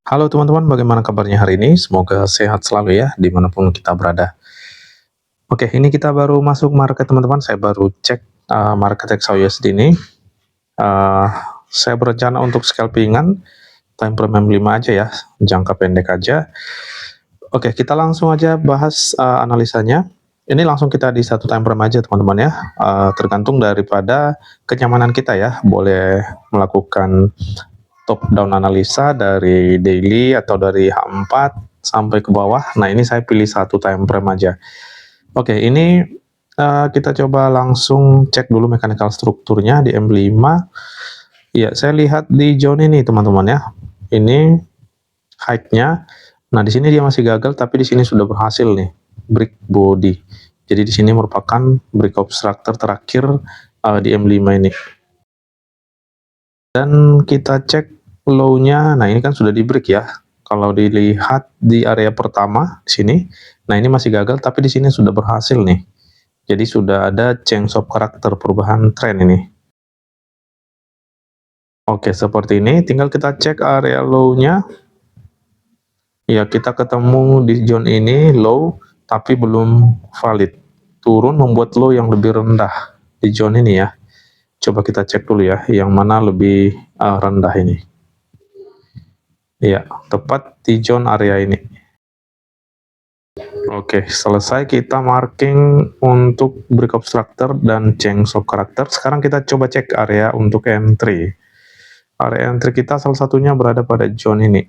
Halo teman-teman, bagaimana kabarnya hari ini? Semoga sehat selalu ya, dimanapun kita berada. Oke, ini kita baru masuk market teman-teman, saya baru cek market XAUSD ini. Eh, saya berencana untuk scalpingan, time frame M5 aja ya, jangka pendek aja. Oke, kita langsung aja bahas analisanya. Ini langsung kita di satu time frame aja teman-teman ya, tergantung daripada kenyamanan kita ya, boleh melakukan top down analisa dari daily atau dari H4 sampai ke bawah. Nah, ini saya pilih satu time frame aja. Oke, ini kita coba langsung cek dulu mechanical strukturnya di M5. Ya, saya lihat di zone ini teman-teman ya. Ini height-nya. Nah, di sini dia masih gagal, tapi di sini sudah berhasil nih, break body. Jadi di sini merupakan break obstructor terakhir di M5 ini. Dan kita cek low-nya, nah ini kan sudah di break ya. Kalau dilihat di area pertama di sini, nah ini masih gagal, tapi di sini sudah berhasil nih. Jadi sudah ada change of karakter, perubahan tren ini. Oke, seperti ini. Tinggal kita cek area low-nya. Ya, kita ketemu di zone ini low, tapi belum valid. Turun membuat low yang lebih rendah di zone ini ya. Coba kita cek dulu ya, yang mana lebih rendah ini. Ya, tepat di zone area ini. Oke, selesai kita marking untuk break obstructor dan change of character. Sekarang kita coba cek area untuk entry. Area entry kita salah satunya berada pada zone ini.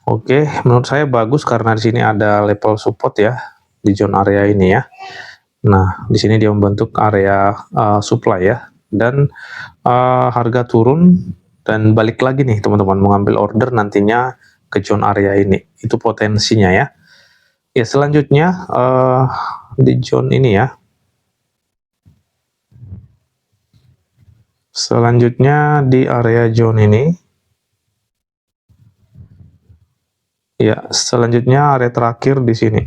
Oke, menurut saya bagus karena di sini ada level support ya di zone area ini ya. Nah, di sini dia membentuk area supply ya, dan harga turun dan balik lagi nih teman-teman mengambil order nantinya ke zone area ini. Itu potensinya ya. Ya, selanjutnya di zone ini ya. Selanjutnya di area zone ini. Ya, selanjutnya area terakhir di sini.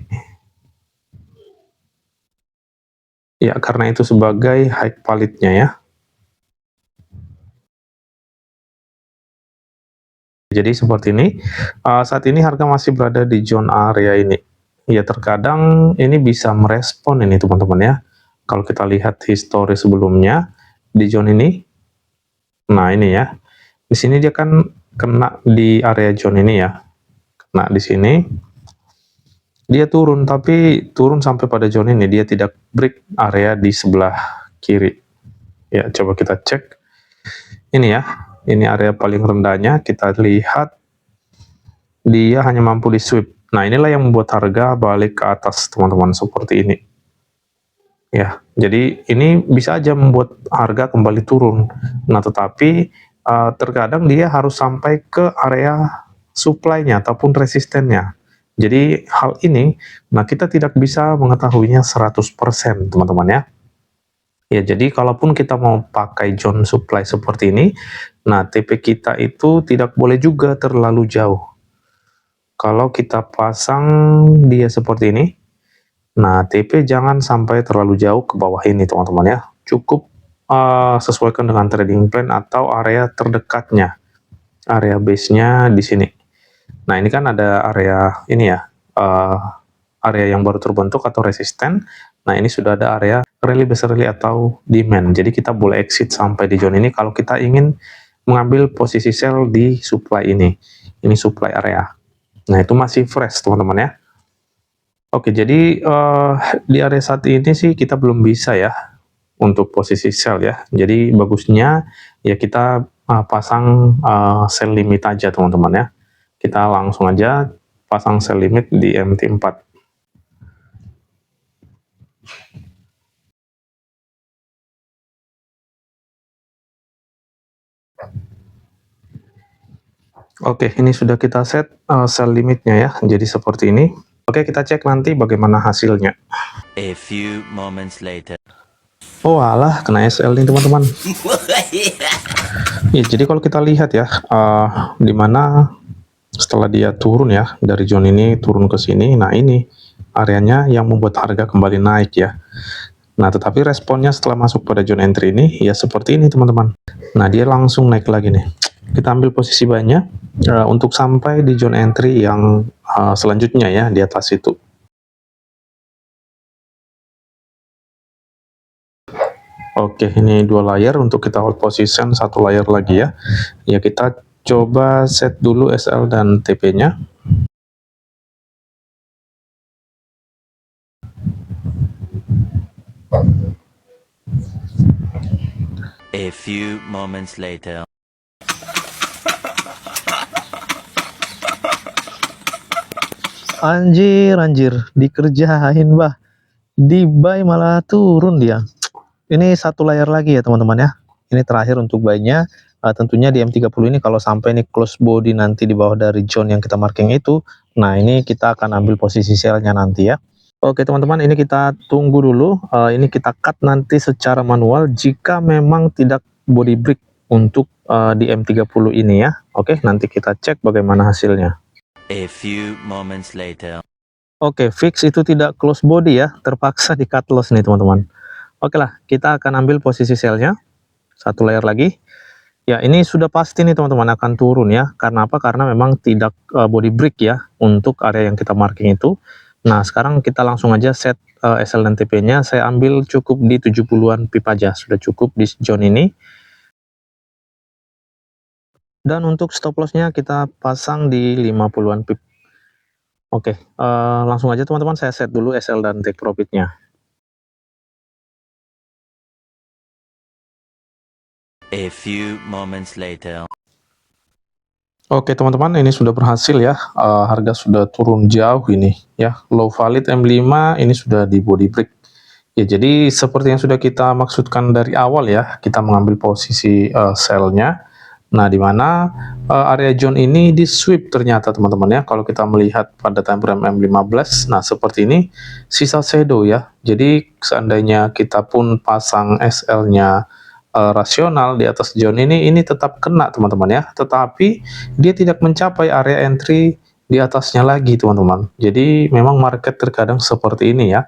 Ya, karena itu sebagai high validnya ya. Jadi seperti ini. Saat ini harga masih berada di zone area ini. Ya, terkadang ini bisa merespon ini teman-teman ya. Kalau kita lihat histori sebelumnya di zone ini. Nah, ini ya. Di sini dia kan kena di area zone ini ya. Nah, di sini dia turun, tapi turun sampai pada zone ini, dia tidak break area di sebelah kiri. Ya, coba kita cek. Ini ya, ini area paling rendahnya, kita lihat dia hanya mampu di sweep. Nah, inilah yang membuat harga balik ke atas, teman-teman, seperti ini. Ya, jadi ini bisa aja membuat harga kembali turun. Nah, tetapi terkadang dia harus sampai ke area supply-nya ataupun resistennya. Jadi hal ini, nah kita tidak bisa mengetahuinya 100% teman-teman ya. Ya, jadi kalaupun kita mau pakai zone supply seperti ini, nah TP kita itu tidak boleh juga terlalu jauh. Kalau kita pasang dia seperti ini, nah TP jangan sampai terlalu jauh ke bawah ini teman-teman ya. Cukup sesuaikan dengan trading plan atau area terdekatnya. Area base-nya di sini. Nah, ini kan ada area ini ya, area yang baru terbentuk atau resisten. Nah, ini sudah ada area rally besar rally atau demand. Jadi kita boleh exit sampai di zone ini kalau kita ingin mengambil posisi sell di supply ini. Ini supply area. Nah, itu masih fresh teman-teman ya. Oke, jadi di area saat ini sih kita belum bisa ya untuk posisi sell ya. Jadi bagusnya ya kita pasang sell limit aja teman-teman ya. Kita langsung aja pasang sell limit di MT4. Oke, ini sudah kita set sell limitnya ya, jadi seperti ini. Oke, kita cek nanti bagaimana hasilnya. A few moments later. Oh alah, kena SL nih teman-teman. Ya, jadi kalau kita lihat ya, dimana setelah dia turun ya, dari zone ini turun ke sini, nah ini areanya yang membuat harga kembali naik ya. Nah, tetapi responnya setelah masuk pada zone entry ini, ya seperti ini teman-teman. Nah, dia langsung naik lagi nih. Kita ambil posisi buy-nya untuk sampai di zone entry yang selanjutnya ya, di atas itu. Oke, ini 2 layer untuk kita hold position, 1 layer lagi ya. Ya, kita coba set dulu SL dan TP-nya. A few moments later. Anjir, dikerjain bah. Di buy malah turun dia. Ini 1 layar lagi ya teman-teman ya. Ini terakhir untuk buy-nya. Tentunya di M30 ini kalau sampai ini close body nanti di bawah dari zone yang kita marking itu, nah ini kita akan ambil posisi sell-nya nanti ya. Oke teman-teman, ini kita tunggu dulu. Ini kita cut nanti secara manual jika memang tidak body break untuk di M30 ini ya. Oke, nanti kita cek bagaimana hasilnya. A few moments later. Oke, fix itu tidak close body ya, terpaksa di cut loss nih teman-teman. Oke lah, kita akan ambil posisi sell-nya. 1 layer lagi. Ya, ini sudah pasti nih teman-teman akan turun ya. Karena apa? Karena memang tidak body break ya untuk area yang kita marking itu. Nah, sekarang kita langsung aja set SL dan TP-nya. Saya ambil cukup di 70-an pip aja, sudah cukup di zone ini. Dan untuk stop loss-nya kita pasang di 50-an pip. Oke, langsung aja teman-teman saya set dulu SL dan take profit-nya. A few moments later. Oke teman-teman, ini sudah berhasil ya. Harga sudah turun jauh ini ya. Low valid M5 ini sudah di body break. Ya, jadi seperti yang sudah kita maksudkan dari awal ya, kita mengambil posisi sell-nya. Nah, di mana area zone ini di sweep ternyata teman-teman ya. Kalau kita melihat pada time frame M15, nah seperti ini sisa shadow ya. Jadi seandainya kita pun pasang SL-nya rasional di atas zone ini tetap kena teman-teman ya. Tetapi dia tidak mencapai area entry di atasnya lagi teman-teman. Jadi memang market terkadang seperti ini ya.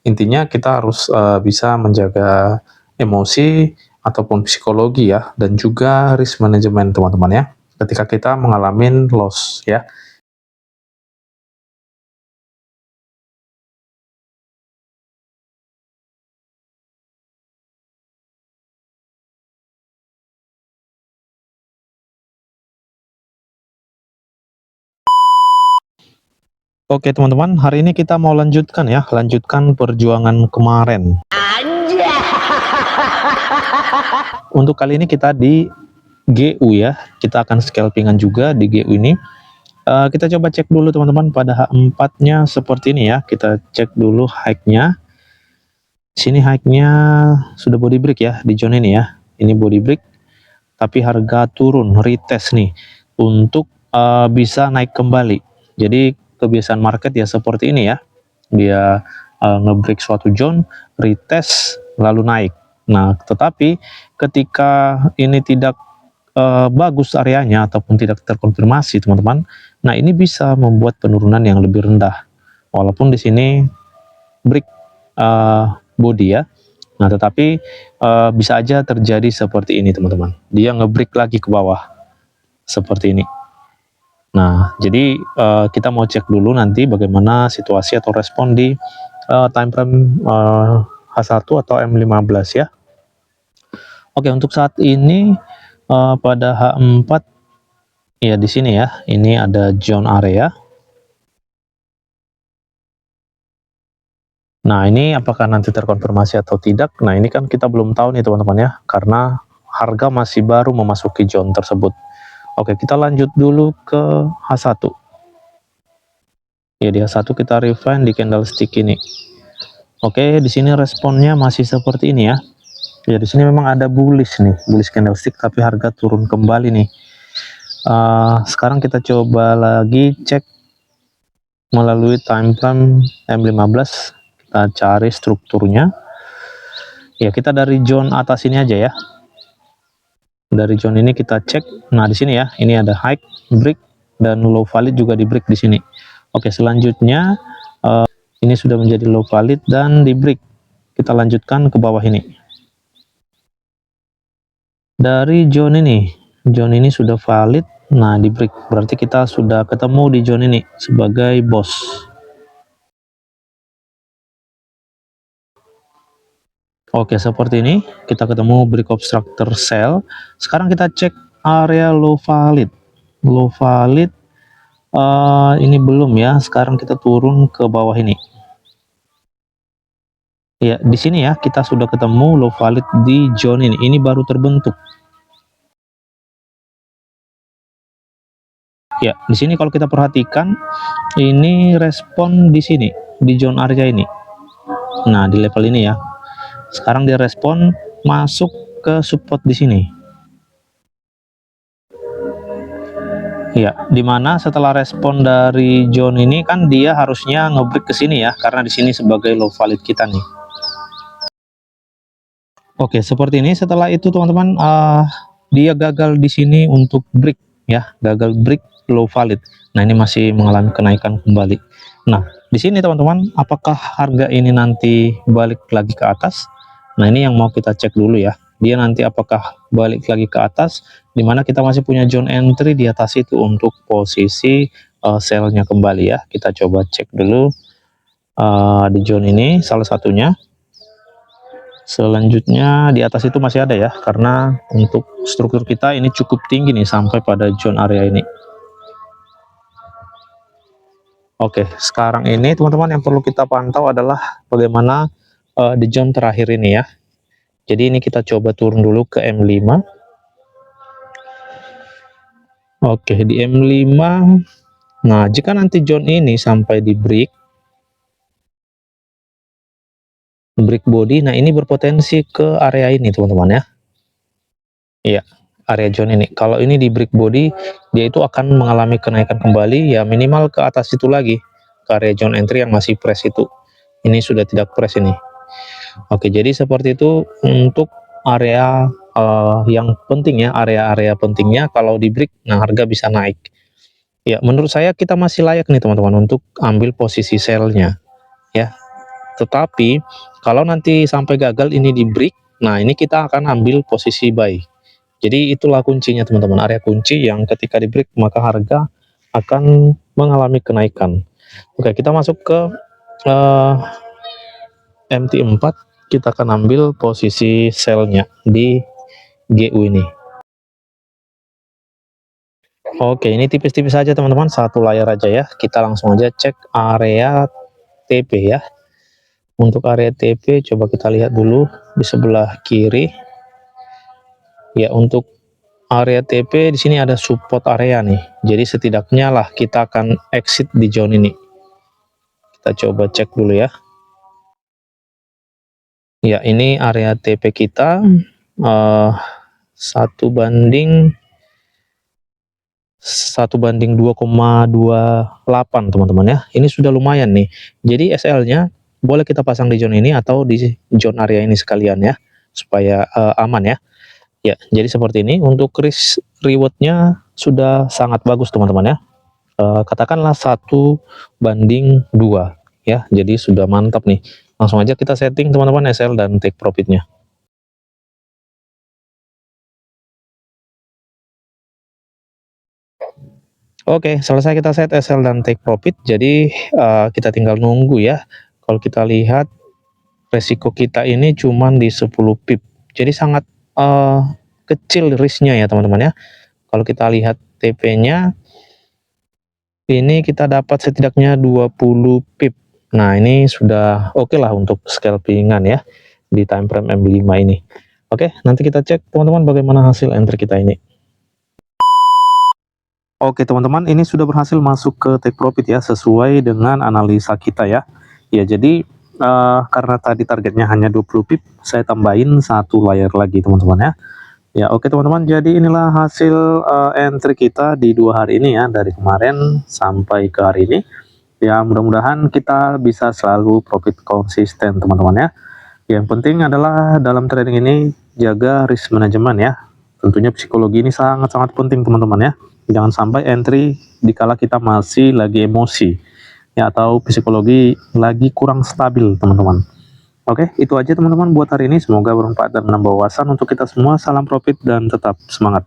Intinya kita harus bisa menjaga emosi ataupun psikologi ya, dan juga risk management teman-teman ya, ketika kita mengalami loss ya. Oke teman-teman, hari ini kita mau lanjutkan ya, lanjutkan perjuangan kemarin. Untuk kali ini kita di GU ya, kita akan scalpingan juga di GU ini. Kita coba cek dulu teman-teman pada H4-nya seperti ini ya. Kita cek dulu high-nya. Sini high-nya sudah body break ya di zone ini ya. Ini body break, tapi harga turun, retest nih untuk bisa naik kembali. Jadi kebiasaan market ya seperti ini ya. Dia ngebreak suatu zone, retest lalu naik. Nah, tetapi ketika ini tidak bagus areanya ataupun tidak terkonfirmasi teman-teman, nah ini bisa membuat penurunan yang lebih rendah. Walaupun di sini break body ya. Nah, tetapi bisa aja terjadi seperti ini teman-teman. Dia ngebreak lagi ke bawah seperti ini. Nah, jadi kita mau cek dulu nanti bagaimana situasi atau respon di time frame H1 atau M15 ya. Oke, untuk saat ini pada H4 ya di sini ya, ini ada zone area. Nah, ini apakah nanti terkonfirmasi atau tidak? Nah, ini kan kita belum tahu nih teman-teman ya, karena harga masih baru memasuki zone tersebut. Oke, kita lanjut dulu ke H1. Ya, di H1 kita refine di candlestick ini. Oke, di sini responnya masih seperti ini ya. Ya, di sini memang ada bullish nih, bullish candlestick, tapi harga turun kembali nih. Sekarang kita coba lagi cek melalui time frame M15. Kita cari strukturnya. Ya, kita dari zone atas ini aja ya. Dari zone ini kita cek. Nah, di sini ya, ini ada high, break, dan low valid juga di break di sini. Oke, selanjutnya ini sudah menjadi low valid dan di break. Kita lanjutkan ke bawah ini. Dari zone ini, Zone ini sudah valid. Nah, di break berarti kita sudah ketemu di zone ini sebagai bos. Oke, seperti ini kita ketemu break obstructor cell. Sekarang kita cek area low valid. Low valid ini belum ya. Sekarang kita turun ke bawah ini. Ya, di sini ya kita sudah ketemu low valid di zone ini. Ini baru terbentuk. Ya, di sini kalau kita perhatikan ini respon di sini di zone area ini. Nah, di level ini ya. Sekarang dia respon masuk ke support di sini. Ya, dimana setelah respon dari zone ini kan dia harusnya ngebreak ke sini ya, karena di sini sebagai low valid kita nih. Oke, seperti ini. Setelah itu teman-teman, dia gagal di sini untuk break ya, gagal break low valid. Nah, ini masih mengalami kenaikan kembali. Nah, di sini teman-teman, apakah harga ini nanti balik lagi ke atas? Nah, ini yang mau kita cek dulu ya. Dia nanti apakah balik lagi ke atas, dimana kita masih punya zone entry di atas itu untuk posisi sell-nya kembali ya. Kita coba cek dulu di zone ini salah satunya. Selanjutnya di atas itu masih ada ya, karena untuk struktur kita ini cukup tinggi nih sampai pada zone area ini. Oke, sekarang ini teman-teman yang perlu kita pantau adalah bagaimana di zone terakhir ini ya. Jadi ini kita coba turun dulu ke M5. Oke, di M5. Nah, jika nanti zone ini sampai di break body, nah ini berpotensi ke area ini teman-teman ya. Iya, area zone ini. Kalau ini di break body, dia itu akan mengalami kenaikan kembali ya, minimal ke atas itu lagi, ke area zone entry yang masih press itu. Ini sudah tidak press ini. Oke, jadi seperti itu untuk area yang penting ya, area-area pentingnya. Kalau di break, nah harga bisa naik. Ya, menurut saya kita masih layak nih teman-teman untuk ambil posisi sell-nya ya. Tetapi kalau nanti sampai gagal ini di break, nah ini kita akan ambil posisi buy. Jadi itulah kuncinya teman-teman, area kunci yang ketika di break maka harga akan mengalami kenaikan. Oke, kita masuk ke MT4, kita akan ambil posisi sell-nya di GU ini. Oke, ini tipis-tipis saja teman-teman, satu layar aja ya. Kita langsung aja cek area TP ya. Untuk area TP coba kita lihat dulu di sebelah kiri. Ya, untuk area TP di sini ada support area nih. Jadi setidaknya lah kita akan exit di zone ini. Kita coba cek dulu ya. Ya, ini area TP kita 1:2,28 teman-teman ya. Ini sudah lumayan nih. Jadi SL-nya boleh kita pasang di zone ini atau di zone area ini sekalian ya, supaya aman ya. Ya, jadi seperti ini. Untuk risk reward-nya sudah sangat bagus teman-teman ya. Katakanlah 1:2 ya. Jadi sudah mantap nih. Langsung aja kita setting teman-teman SL dan take profit-nya. Oke, selesai kita set SL dan take profit. Jadi kita tinggal nunggu ya. Kalau kita lihat resiko kita ini cuman di 10 pip. Jadi sangat kecil risknya ya teman-teman ya. Kalau kita lihat TP-nya ini kita dapat setidaknya 20 pip. Nah, ini sudah oke lah untuk scalpingan ya di time frame M5 ini. Oke, nanti kita cek teman-teman bagaimana hasil entry kita ini. Oke teman-teman, ini sudah berhasil masuk ke take profit ya, sesuai dengan analisa kita ya. Ya, jadi karena tadi targetnya hanya 20 pip, saya tambahin satu layar lagi teman-teman ya. Ya, oke teman-teman, jadi inilah hasil entry kita di 2 hari ini ya, dari kemarin sampai ke hari ini. Ya, mudah-mudahan kita bisa selalu profit konsisten teman-teman ya. Yang penting adalah dalam trading ini jaga risk management ya. Tentunya psikologi ini sangat-sangat penting teman-teman ya. Jangan sampai entry dikala kita masih lagi emosi ya, atau psikologi lagi kurang stabil teman-teman. Oke, itu aja teman-teman buat hari ini. Semoga bermanfaat dan menambah wawasan untuk kita semua. Salam profit dan tetap semangat.